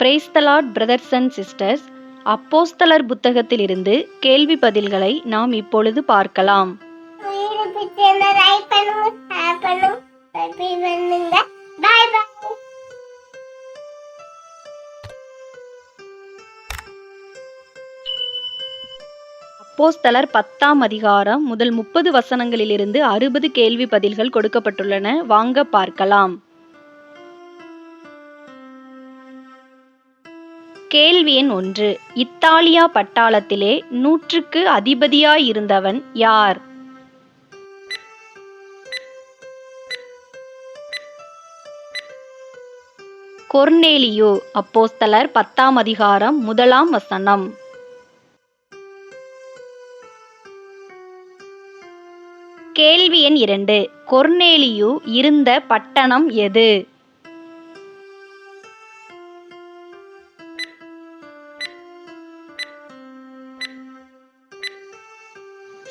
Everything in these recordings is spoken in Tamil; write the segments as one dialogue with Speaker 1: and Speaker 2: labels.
Speaker 1: Praise the Lord brothers and sisters. அப்போஸ்தலர் புத்தகத்திலிருந்து கேள்வி பதில்களை நாம் இப்பொழுது பார்க்கலாம். அப்போஸ்தலர் 10ஆம் அதிகாரம் முதல் 30 வசனங்களிலிருந்து 60 கேள்வி பதில்கள் கொடுக்கப்பட்டுள்ளன. வாங்க பார்க்கலாம். கேள்வி எண் 1. இத்தாலியா பட்டாளத்திலே 100க்கு அதிபதியாயிருந்தவன் யார்? கொர்நேலியு. அப்போஸ்தலர் 10ஆம் அதிகாரம் 1ஆம் வசனம். கேள்வி எண் 2. கொர்நேலியு இருந்த பட்டணம் எது?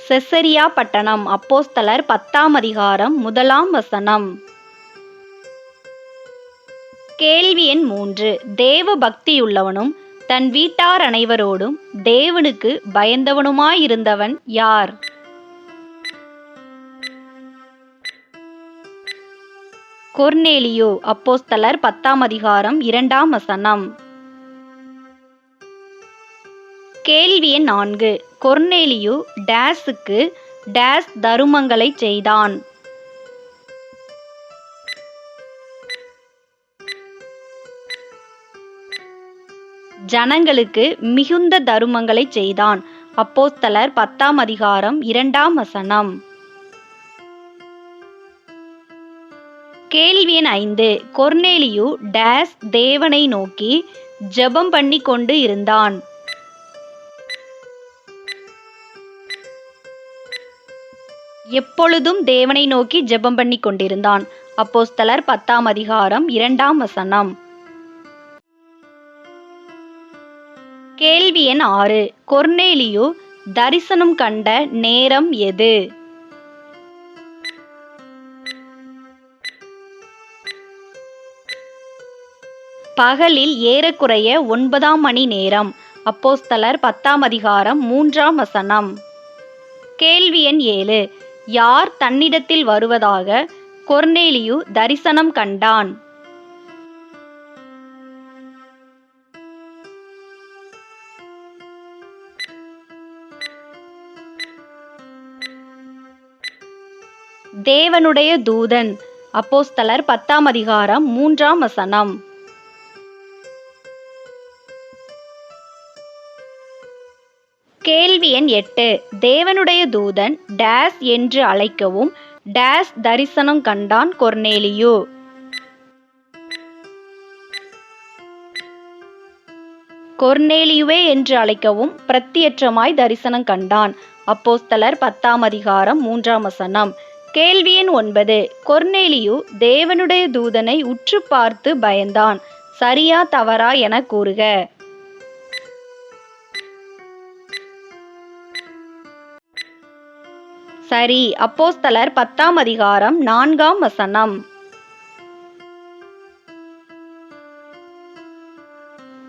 Speaker 1: செசரியா பட்டணம். அப்போஸ்தலர் 10ஆம் அதிகாரம் 1ஆம் வசனம். கேள்வி எண் 3. தேவ பக்தியுள்ளவனும் தன் வீட்டார் அனைவரோடும் தேவனுக்கு பயந்தவனுமாயிருந்தவன் யார்? கொர்நேலியு. அப்போஸ்தலர் 10ஆம் அதிகாரம் 2ஆம் வசனம். கேள்வி எண் 4. கொர்நேலியு டேஸுக்கு டேஸ் தருமங்களை செய்தான்? ஜனங்களுக்கு மிகுந்த தருமங்களை செய்தான். அப்போஸ்தலர் 10ஆம் அதிகாரம் 2ஆம் வசனம். கேள்வி எண் 5. கொர்நேலியு டேஸ் தேவனை நோக்கி ஜெபம் பண்ணி கொண்டு இருந்தான்? எப்பொழுதும் தேவனை நோக்கி ஜெபம் பண்ணி கொண்டிருந்தான். அப்போஸ்தலர் 10ஆம் அதிகாரம் 2ஆம் வசனம். கேள்வி எண் 6. கொர்நேலியு தரிசனம் கண்ட நேரம் எது? பகலில் ஏறக்குறைய 9ஆம் மணி நேரம். அப்போஸ்தலர் 10ஆம் அதிகாரம் 3ஆம் வசனம். கேள்வி எண் 7. யார் தன்னிடத்தில் வருவதாக கொர்நேலியு தரிசனம் கண்டான்? தேவனுடைய தூதன். அப்போஸ்தலர் 10ஆம் அதிகாரம் 3ஆம் வசனம். கேள்வி எண் 8. தேவனுடைய தூதன் டேஸ் என்று அழைக்கவும் டேஸ் தரிசனம் கண்டான் கொர்நேலியு? கொர்நேலியுவே என்று அழைக்கவும் பிரத்தியட்சமாய் தரிசனம் கண்டான். அப்போஸ்தலர் 10ஆம் அதிகாரம் 3ஆம் வசனம். கேள்வி எண் 9. கொர்நேலியு தேவனுடைய தூதனை உற்று பார்த்து பயந்தான். சரியா தவறா என கூறுக. சரி. அப்போஸ்தலர் 10ஆம் அதிகாரம் 4ஆம் வசனம்.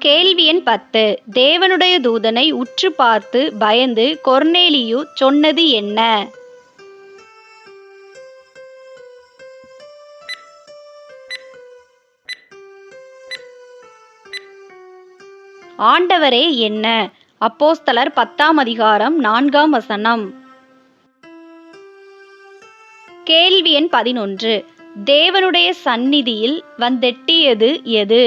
Speaker 1: கேள்வி எண் 10. தேவனுடைய தூதனை உற்று பார்த்து பயந்து கொர்நேலியு சொன்னது என்ன? ஆண்டவரே என்ன? அப்போஸ்தலர் 10ஆம் அதிகாரம் 4ஆம் வசனம். கேள்வி எண் 11. தேவனுடைய சந்நிதியில் வந்தெட்டியது எது?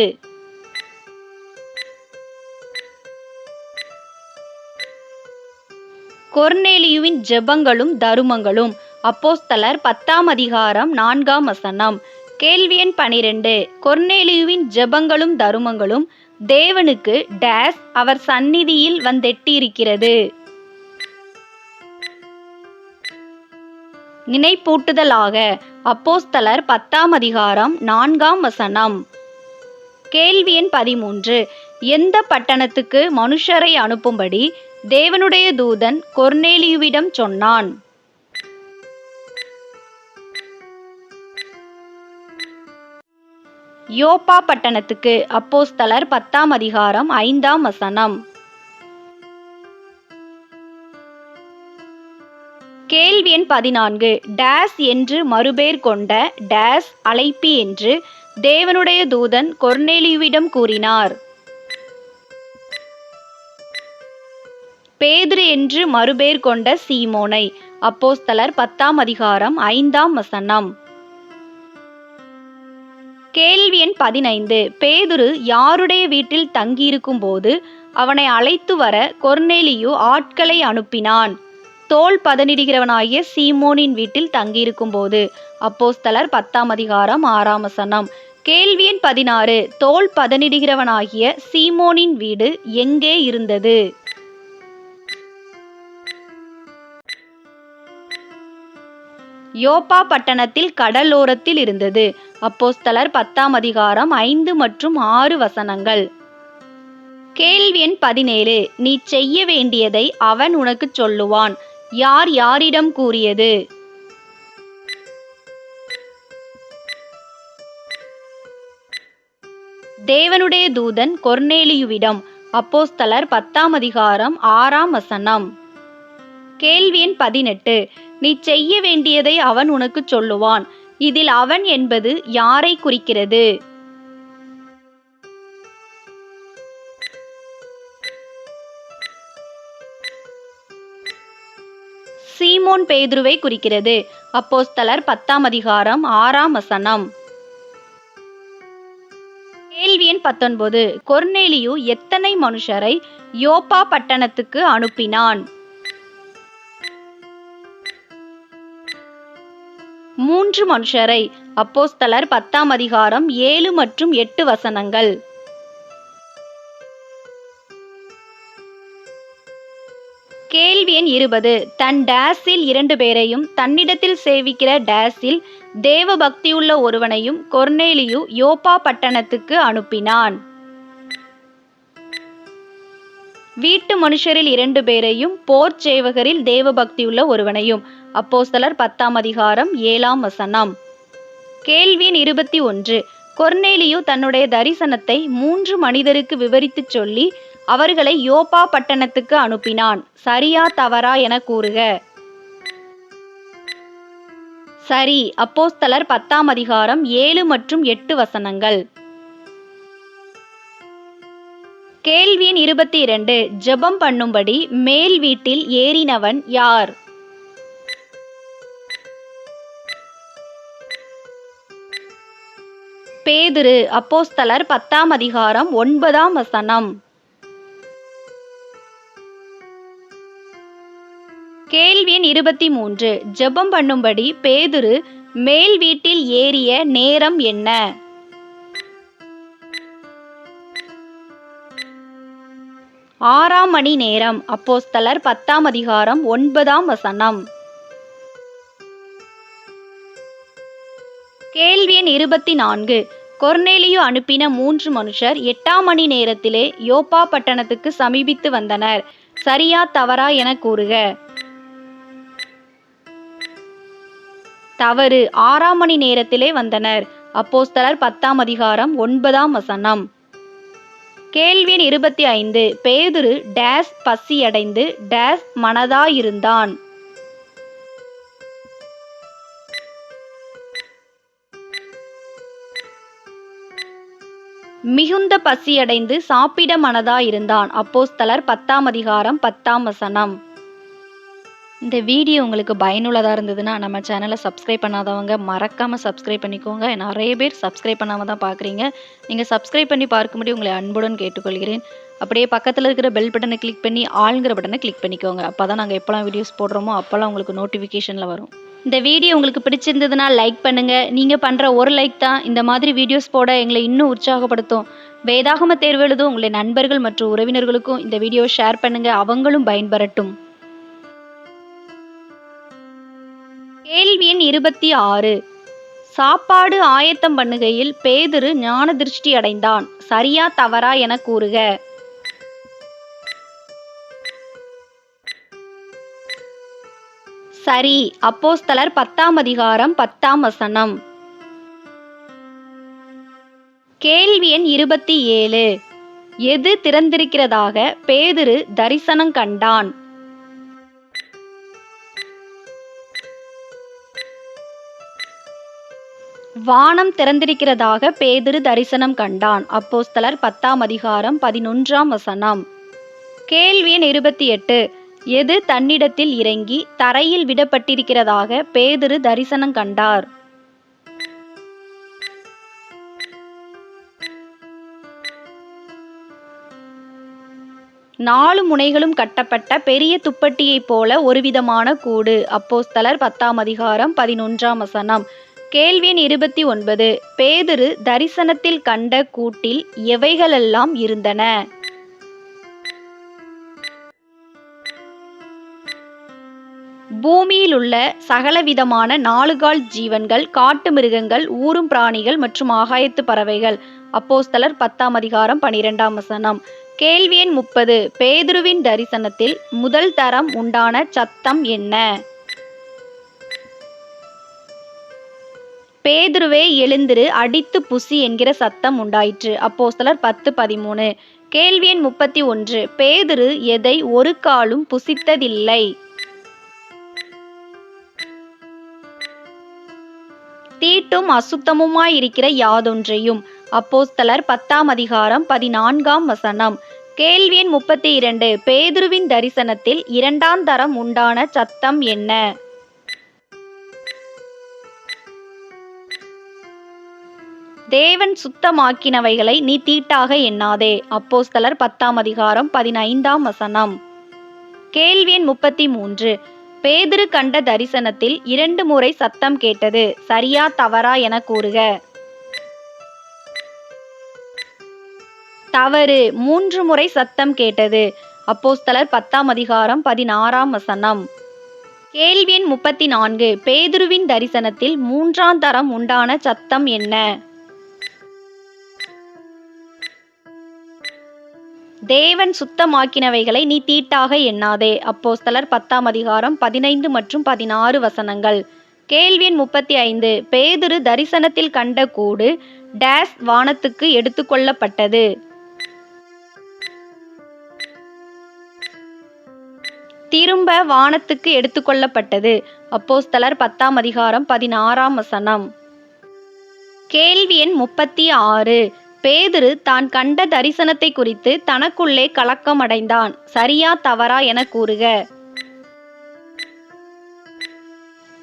Speaker 1: கொர்நேலியுவின் ஜெபங்களும் தருமங்களும். அப்போஸ்தலர் 10ஆம் அதிகாரம் 4ஆம் வசனம். கேள்வி எண் 12. கொர்நேலியுவின் ஜெபங்களும் தருமங்களும் தேவனுக்கு டேஸ் அவர் சந்நிதியில் வந்தெட்டியிருக்கிறது? நினைப்பூட்டுதலாக. அப்போஸ்தலர் 10ஆம் அதிகாரம் 4ஆம் வசனம். கேள்வி எண் 13. எந்த பட்டணத்துக்கு மனுஷரை அனுப்பும்படி தேவனுடைய தூதன் கொர்நேலியுவிடம் சொன்னான்? யோப்பா பட்டணத்துக்கு. அப்போஸ்தலர் 10ஆம் அதிகாரம் 5ஆம் வசனம். கேள்வி எண் 14. டேஸ் என்று மறுபேர் கொண்ட டேஸ் அழைப்பி என்று தேவனுடைய தூதன் கொர்நேலியுவிடம் கூறினார். பேதுரு என்று மறுபேர் கொண்ட சீமோனை. அப்போஸ்தலர் 10ஆம் அதிகாரம் 5ஆம் வசனம். கேள்வி எண் 15. பேதுரு யாருடைய வீட்டில் தங்கியிருக்கும் போது அவனை அழைத்து வர கொர்நேலியு ஆட்களை அனுப்பினான்? தோல் பதனிடுகிறவனாகிய சீமோனின் வீட்டில் தங்கியிருக்கும் போது. அப்போஸ்தலர் 10ஆம் அதிகாரம் 6ஆம் வசனம். கேள்வி எண் 16. தோல் பதனிடுகிறவனாகிய சீமோனின் வீடு எங்கே இருந்தது? யோப்பா பட்டணத்தில் கடலோரத்தில் இருந்தது. அப்போஸ்தலர் 10ஆம் அதிகாரம் 5 மற்றும் 6 வசனங்கள். கேள்வி எண் 17. நீ செய்ய வேண்டியதை அவன் உனக்கு சொல்லுவான். யார் யாரிடம் கூறியது? தேவனுடைய தூதன் கொர்நேலியுவிடம். அப்போஸ்தலர் 10ஆம் அதிகாரம் 6ஆம் வசனம். கேள்வி எண் 18. நீ செய்ய வேண்டியதை அவன் உனக்கு சொல்லுவான். இதில் அவன் என்பது யாரை குறிக்கிறது? சீமோன் பேதுருவை குறிக்கிறது. அப்போஸ்தலர் 10ஆம் அதிகாரம் 6ஆம் வசனம். கேள்வி எண் 19. கொர்நேலியு எத்தனை மனுஷரை யோப்பா பட்டணத்துக்கு அனுப்பினான்? 3 மனுஷரை. அப்போஸ்தலர் 10ஆம் அதிகாரம் 7 மற்றும் 8 வசனங்கள். கேள்வி எண் 20. தன் டேஸில் 2 பேரையும் தன்னிடத்தில் சேவிக்கிற டேஸில் தேவ பக்தியுள்ள ஒருவனையும் கொர்நேலியு யோப்பா பட்டணத்துக்கு அனுப்பினான். வீட்டு மனுஷரில் 2 பேரையும் போர் சேவகரில் தேவ பக்தியுள்ள ஒருவனையும். அப்போஸ்தலர் 10ஆம் அதிகாரம் 7ஆம் வசனம். கேள்வி எண் 21. கொர்நேலியு தன்னுடைய தரிசனத்தை 3 மனிதருக்கு விவரித்துச் சொல்லி அவர்களை யோப்பா பட்டணத்துக்கு அனுப்பினான். சரியா தவறா என கூறுக. சரி. அப்போஸ்தலர் 10ஆம் அதிகாரம் 7 மற்றும் 8 வசனங்கள். கேள்வி எண் 22. ஜெபம் பண்ணும்படி மேல் வீட்டில் ஏறினவன் யார்? பேதுரு. அப்போஸ்தலர் 10ஆம் அதிகாரம் 9ஆம் வசனம். கேள்வி எண் 23. ஜெபம் பண்ணும்படி பேதுரு மேல் வீட்டில் ஏறிய நேரம் என்ன? 6ஆம் மணி நேரம். அப்போஸ்தலர் 10ஆம் அதிகாரம் 9ஆம் வசனம். கேள்வி எண் 24. கொர்நேலியு அனுப்பின 3 மனுஷர் 8ஆம் மணி நேரத்திலே யோப்பா பட்டணத்துக்கு சமீபித்து வந்தனர். சரியா தவறா என கூறுக. தவறு. 6ஆம் மணி நேரத்திலே வந்தனர். அப்போஸ்தலர் 10ஆம் அதிகாரம் 9ஆம் வசனம். கேள்வி எண் 25. பேதுரு டேஸ் பசியடைந்து டேஸ் மனதாயிருந்தான். மிகுந்த பசியடைந்து சாப்பிட மனதாயிருந்தான். அப்போஸ்தலர் 10ஆம் அதிகாரம் 10ஆம் வசனம். இந்த வீடியோ உங்களுக்கு பயனுள்ளதாக இருந்ததுன்னா நம்ம சேனலை சப்ஸ்கிரைப் பண்ணாதவங்க மறக்காமல் சப்ஸ்கிரைப் பண்ணிக்கோங்க. நிறைய பேர் சப்ஸ்கிரைப் பண்ணாமல் தான் பார்க்குறீங்க. நீங்கள் சப்ஸ்கிரைப் பண்ணி பார்க்கும்படி உங்களை அன்புடன் கேட்டுக்கொள்கிறேன். அப்படியே பக்கத்தில் இருக்கிற பெல் பட்டனை கிளிக் பண்ணி ஆளுங்கிற பட்டனை கிளிக் பண்ணிக்கோங்க. அப்போ தான் நாங்கள் எப்போல்லாம் வீடியோஸ் போடுறோமோ அப்போல்லாம் உங்களுக்கு நோட்டிஃபிகேஷனில் வரும். இந்த வீடியோ உங்களுக்கு பிடிச்சிருந்ததுன்னா லைக் பண்ணுங்கள். நீங்கள் பண்ணுற ஒரு லைக் தான் இந்த மாதிரி வீடியோஸ் போட எங்களை இன்னும் உற்சாகப்படுத்தும். வேதாகம தேர்வு எழுதும் உங்களுடைய நண்பர்கள் மற்றும் உறவினர்களுக்கும் இந்த வீடியோவை ஷேர் பண்ணுங்கள். அவங்களும் பயன்பெறட்டும். கேள்வி எண் 26. சாப்பாடு ஆயத்தம் பண்ணுகையில் பேதுரு ஞான திருஷ்டி அடைந்தான். சரியா தவறா என கூறுக. சரி. அப்போஸ்தலர் 10ஆம் அதிகாரம் 10ஆம் வசனம். கேள்வி எண் 27. எது திறந்திருக்கிறதாக பேதுரு தரிசனம் கண்டான்? வானம் திறந்திருக்கிறதாக பேதுரு தரிசனம் கண்டான். அப்போஸ்தலர் 10ஆம் அதிகாரம் 11ஆம் வசனம். கேள்வி எண் 28. எது தன்னிடத்தில் இறங்கி தரையில் விடப்பட்டிருக்கிறதாக பேதுரு தரிசனம் கண்டார்? நாலு முனைகளும் கட்டப்பட்ட பெரிய துப்பட்டியைப் போல ஒருவிதமான கூடு. அப்போஸ்தலர் 10ஆம் அதிகாரம் 11ஆம் வசனம். கேள்வி எண் 29. பேதுரு தரிசனத்தில் கண்ட கூட்டில் எவைகளெல்லாம் இருந்தன? பூமியில் உள்ள சகலவிதமான நாலுகால் ஜீவன்கள், காட்டு மிருகங்கள், ஊரும் பிராணிகள் மற்றும் ஆகாயத்து பறவைகள். அப்போஸ்தலர் 10ஆம் அதிகாரம் 12ஆம் வசனம். கேள்வி எண் 30. பேதுருவின் தரிசனத்தில் முதல் தரம் உண்டான சத்தம் என்ன? பேதுருவே எழுந்திரு, அடித்து புசி என்கிற சத்தம் உண்டாயிற்று. அப்போஸ்தலர் 10:13. கேள்வி எண் 31. பேதுரு எதை ஒரு காலும் புசித்ததில்லை? தீட்டும் அசுத்தமுமாயிருக்கிற யாதொன்றையும். அப்போஸ்தலர் 10ஆம் அதிகாரம் 14ஆம் வசனம். கேள்வி எண் 32. பேதுருவின் தரிசனத்தில் இரண்டாம் தரம் உண்டான சத்தம் என்ன? தேவன் சுத்தமாக்கினவைகளை நீ தீட்டாக எண்ணாதே. அப்போஸ்தலர் 10ஆம் அதிகாரம் 15ஆம் வசனம். கேள்வி எண் 33. பேதுரு கண்ட தரிசனத்தில் 2 முறை சத்தம் கேட்டது. சரியா தவறா என கூறுக. தவறு. 3 முறை சத்தம் கேட்டது. அப்போஸ்தலர் 10ஆம் அதிகாரம் 16ஆம் வசனம். கேள்வி எண் 34. பேதுருவின் தரிசனத்தில் 3ஆம் தரம் உண்டான சத்தம் என்ன? தேவன் சுத்தமாக்கினவைகளை நீ தீட்டாக எண்ணாதே. அப்போஸ்தலர் 10ஆம் அதிகாரம் 15 மற்றும் 16 வசனங்கள். கேள்வி எண் 35. பேதுரு தரிசனத்தில் கண்ட கூடு டேஸ் வானத்துக்கு எடுத்துக்கொள்ளப்பட்டது? திரும்ப வானத்துக்கு எடுத்துக்கொள்ளப்பட்டது. அப்போஸ்தலர் 10ஆம் அதிகாரம் 16ஆம் வசனம். கேள்வி எண் 36. பேதுரு தான் கண்ட தரிசனத்தை குறித்து தனக்குள்ளே கலக்கம் அடைந்தான். சரியா தவறா என கூறுக.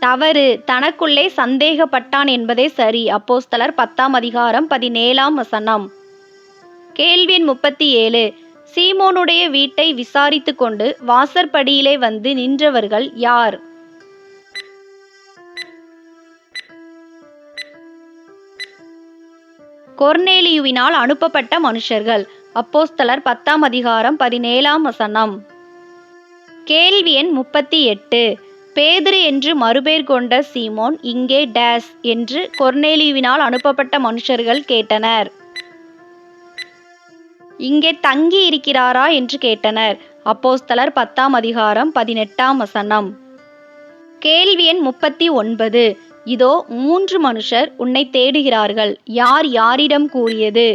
Speaker 1: தவறு. தனக்குள்ளே சந்தேகப்பட்டான் என்பதே சரி. அப்போஸ்தலர் 10ஆம் அதிகாரம் 17ஆம் வசனம். கேள்வி எண் 37. சீமோனுடைய வீட்டை விசாரித்து கொண்டு வாசற்படியிலே வந்து நின்றவர்கள் யார்? கொர்நேலியுவினால் அனுப்பப்பட்ட மனுஷர்கள். அப்போஸ்தலர் 10ஆம் அதிகாரம் 17ஆம் வசனம். கேள்வி எண் 38. பேதுரு என்று மறுபேர் கொண்ட சீமோன் இங்கே டேஸ் என்று கொர்நேலியுவினால் அனுப்பப்பட்ட மனுஷர்கள் கேட்டனர். இங்கே தங்கி இருக்கிறாரா என்று கேட்டனர். அப்போஸ்தலர் 10ஆம் அதிகாரம் 18ஆம் வசனம். கேள்வி எண் 39. இதோ 3 மனுஷர் உன்னை தேடுகிறார்கள். யார் யாரிடம் கூறியது?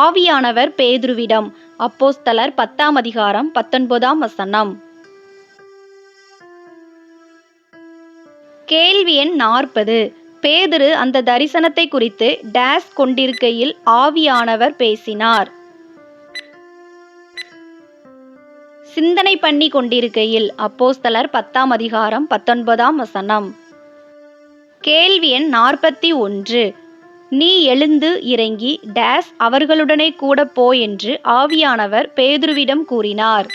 Speaker 1: ஆவியானவர் பேதுருவிடம். அப்போஸ்தலர் 10ஆம் அதிகாரம் 19ஆம் வசனம். கேள்வி எண் 40. பேதுரு அந்த தரிசனத்தை குறித்து டேஸ் கொண்டிருக்கையில் ஆவியானவர் பேசினார். சிந்தனை பண்ணி கொண்டிருக்கையில். அப்போஸ்தலர் 10ஆம் அதிகாரம் 19ஆம் வசனம். கேள்வி எண் 41. நீ எழுந்து இறங்கி டேஸ் அவர்களுடனே கூட போ என்று ஆவியானவர் பேதுருவிடம் கூறினார்.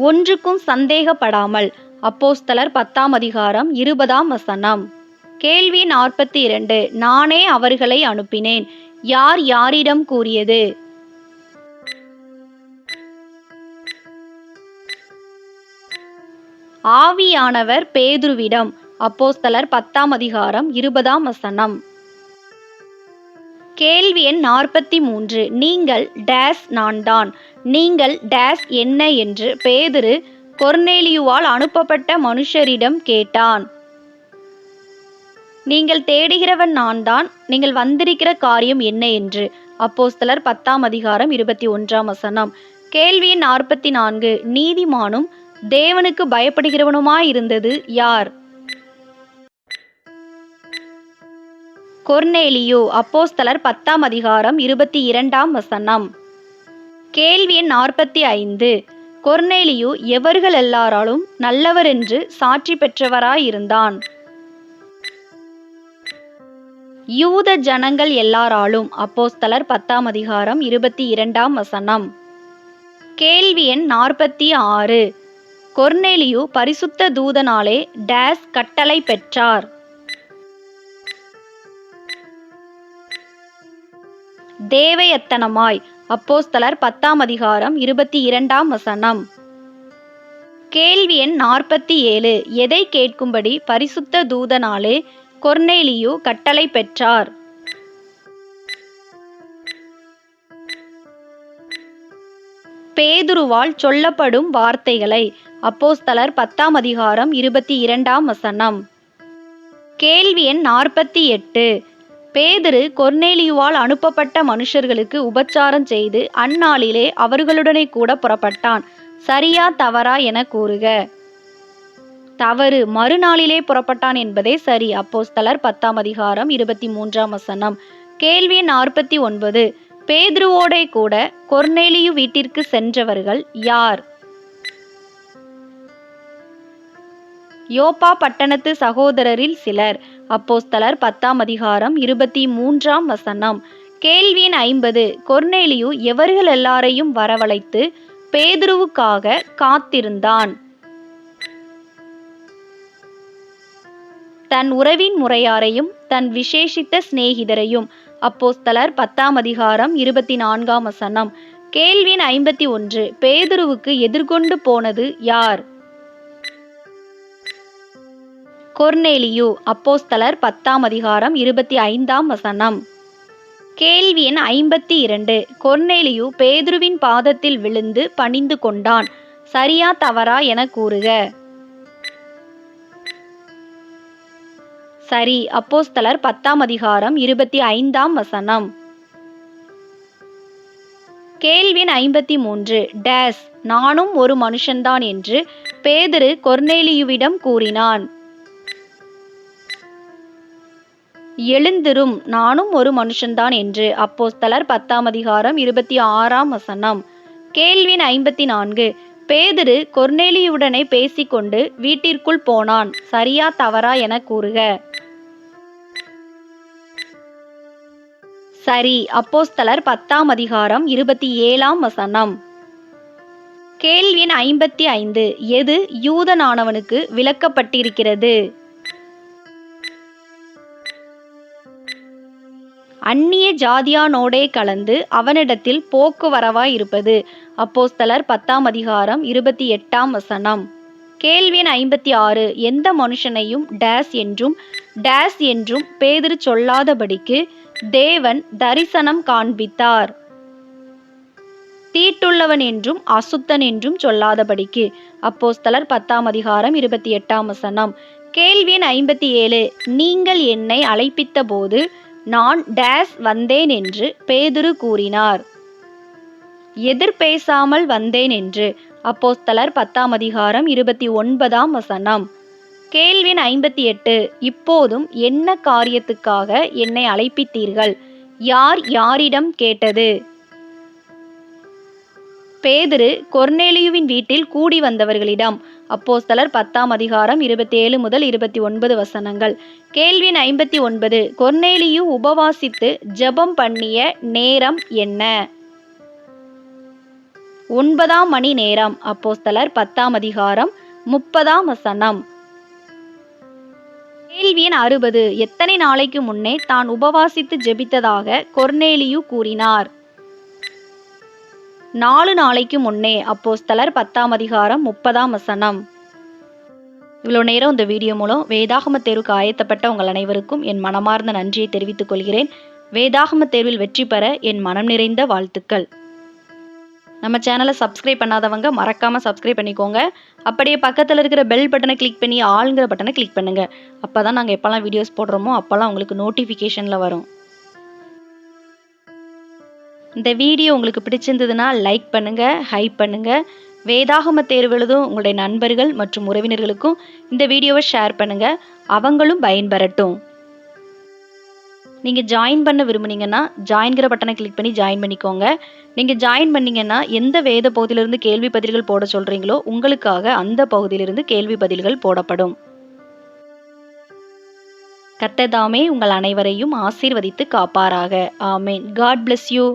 Speaker 1: ஒன்றுக்கும் சந்தேகப்படாமல். அப்போஸ்தலர் 10ஆம் அதிகாரம் 20ஆம் வசனம். கேள்வி 42. நானே அவர்களை அனுப்பினேன். யார் யாரிடம் கூறியது? ஆவியானவர் பேதுருவிடம். அப்போஸ்தலர் 10ஆம் அதிகாரம் 20ஆம் வசனம். கேள்வி எண் 43. நீங்கள் டேஸ் நான்தான். நீங்கள் டேஸ் என்ன என்று பேதுரு கொர்நேலியுவால் அனுப்பப்பட்ட மனுஷரிடம் கேட்டான். நீங்கள் தேடுகிறவன் நான்தான், நீங்கள் வந்திருக்கிற காரியம் என்ன என்று. அப்போஸ்தலர் 10:21. கேள்வி எண் 44. நீதிமானும் தேவனுக்கு பயப்படுகிறவனுமாயிருந்தது யார்? கொர்நேலியு. அப்போஸ்தலர் 10:22. கேள்வி எண் 45. கொர்நேலியு எவர்கள் எல்லாராலும் நல்லவர் என்று சாட்சி பெற்றவராயிருந்தான்? யூத ஜனங்கள் எல்லாராலும். அப்போஸ்தலர் 10:22. கேள்வி எண் 46. கொர்நேலியு பரிசுத்த தூதனாலே டேஸ் கட்டளை பெற்றார்? தேவயத்தனமாய். அப்போஸ்தலர் 10:22. கேள்வி எண் 47. எதை கேட்கும்படி பரிசுத்த தூதனாலே கொர்நேலியு கட்டளை பெற்றார்? பேதுருவால் சொல்லப்படும் வார்த்தைகளை. அப்போஸ்தலர் 10:22. கேள்வி எண் 48. பேதுரு கொர்நேலியுவால் அனுப்பப்பட்ட மனுஷர்களுக்கு உபச்சாரம் செய்து அந்நாளிலே அவர்களுடனே கூட புறப்பட்டான். சரியா தவறா என கூறுக. தவறு. மறுநாளிலே புறப்பட்டான் என்பதே சரி. அப்போஸ்தலர் 10:23. கேள்வி எண் 49. பேதுருவோடே கூட கொர்நேலியு வீட்டிற்கு சென்றவர்கள் யார்? யோப்பா பட்டணத்து சகோதரரில் சிலர். அப்போஸ்தலர் 10:23. கேள்வி எண் 50. கொர்நேலியு எவர்கள் எல்லாரையும் வரவழைத்து பேதுருவுக்காக காத்திருந்தான்? தன் உறவின் முறையாரையும் தன் விசேஷித்த சிநேகிதரையும். அப்போஸ்தலர் 10:24. கேள்வி எண் 51. பேதுருவுக்கு எதிர்கொண்டு போனது யார்? கொர்நேலியு. அப்போஸ்தலர் 10:25. கேள்வி எண் 52. கொர்நேலியு பேதுருவின் பாதத்தில் விழுந்து பணிந்து கொண்டான். சரியா தவறா என கூறுக. சரி. அப்போஸ்தலர் 10:25. கேள்வி எண் 53. டேஸ் நானும் ஒரு மனுஷன்தான் என்று பேதுரு கொர்நேலியுவிடம் கூறினான்? எழுந்திரும், நானும் ஒரு மனுஷன்தான் என்று. அப்போஸ்தலர் 10:26. கேள்வி எண் 54. பேதுரு கொர்நேலியுடனே பேசிக்கொண்டு வீட்டிற்குள் போனான். சரியா தவறா என கூறுக. சரி. அப்போஸ்தலர் 10:27. கேள்வி எண் 55. எது யூதனானவனுக்கு விலக்கப்பட்டிருக்கிறது? அந்நிய ஜாதியானோடே கலந்து அவனிடத்தில் போக்குவரவாய் இருப்பது. அப்போஸ்தலர் 10:28. கேள்வி எண் 56. எந்த மனுஷனையும் டேஸ் என்றும் பேதுரு சொல்லாதபடிக்கு தேவன் தரிசனம் காண்பித்தார்? தீட்டுள்ளவன் என்றும் அசுத்தன் என்றும் சொல்லாதபடிக்கு. அப்போஸ்தலர் 10:28. கேள்வி எண் 57. நீங்கள் என்னை அழைப்பித்த போது நான் டேஸ் வந்தேன் என்று பேதுரு கூறினார்? எதிர்பேசாமல் வந்தேன் என்று. அப்போஸ்தலர் 10:29. கேள்வி எண் 58. இப்போதும் என்ன காரியத்துக்காக என்னை அழைப்பித்தீர்கள்? யார் யாரிடம் கேட்டது? பேதுரு கொர்நேலியுவின் வீட்டில் கூடி வந்தவர்களிடம். அப்போஸ்தலர் 10:27-29. கேள்வி எண் 59. கொர்நேலியு உபவாசித்து ஜெபம் பண்ணிய நேரம் என்ன? 9 மணி நேரம். அப்போஸ்தலர் 10:30. கேள்வி எண் 60. எத்தனை நாளைக்கு முன்னே தான் உபவாசித்து ஜெபித்ததாக கொர்நேலியு கூறினார்? 4 நாளைக்கு முன்னே. அப்போஸ்தலர் 10:30. இவ்வளோ நேரம் இந்த வீடியோ மூலம் வேதாகம தேர்வுக்கு ஆயத்தப்பட்ட உங்கள் அனைவருக்கும் என் மனமார்ந்த நன்றியை தெரிவித்துக் கொள்கிறேன். வேதாகம தேர்வில் வெற்றி பெற என் மனம் நிறைந்த வாழ்த்துக்கள். நம்ம சேனலை சப்ஸ்கிரைப் பண்ணாதவங்க மறக்காமல் சப்ஸ்கிரைப் பண்ணிக்கோங்க. அப்படியே பக்கத்தில் இருக்கிற பெல் பட்டனை கிளிக் பண்ணி ஆளுங்கிற பட்டனை கிளிக் பண்ணுங்கள். அப்போ தான் நாங்கள் எப்போல்லாம் வீடியோஸ் போடுறோமோ அப்போல்லாம் உங்களுக்கு நோட்டிஃபிகேஷனில் வரும். இந்த வீடியோ உங்களுக்கு பிடிச்சிருந்ததுன்னா லைக் பண்ணுங்கள், ஹைப் பண்ணுங்கள். வேதாகம தேர்வு எழுதும் உங்களுடைய நண்பர்கள் மற்றும் உறவினர்களுக்கும் இந்த வீடியோவை ஷேர் பண்ணுங்கள். அவங்களும் பயன்பெறட்டும். நீங்கள் ஜாயின் பண்ண விரும்புனீங்கன்னா ஜாயின்கிற பட்டனை கிளிக் பண்ணி ஜாயின் பண்ணிக்கோங்க. நீங்கள் ஜாயின் பண்ணீங்கன்னா எந்த வேத பகுதியிலிருந்து கேள்வி பதில்கள் போட சொல்கிறீங்களோ உங்களுக்காக அந்த பகுதியிலிருந்து கேள்வி பதில்கள் போடப்படும். கர்த்தர் தாமே உங்கள் அனைவரையும் ஆசீர்வதித்து காப்பாராக. ஆமேன். God bless you.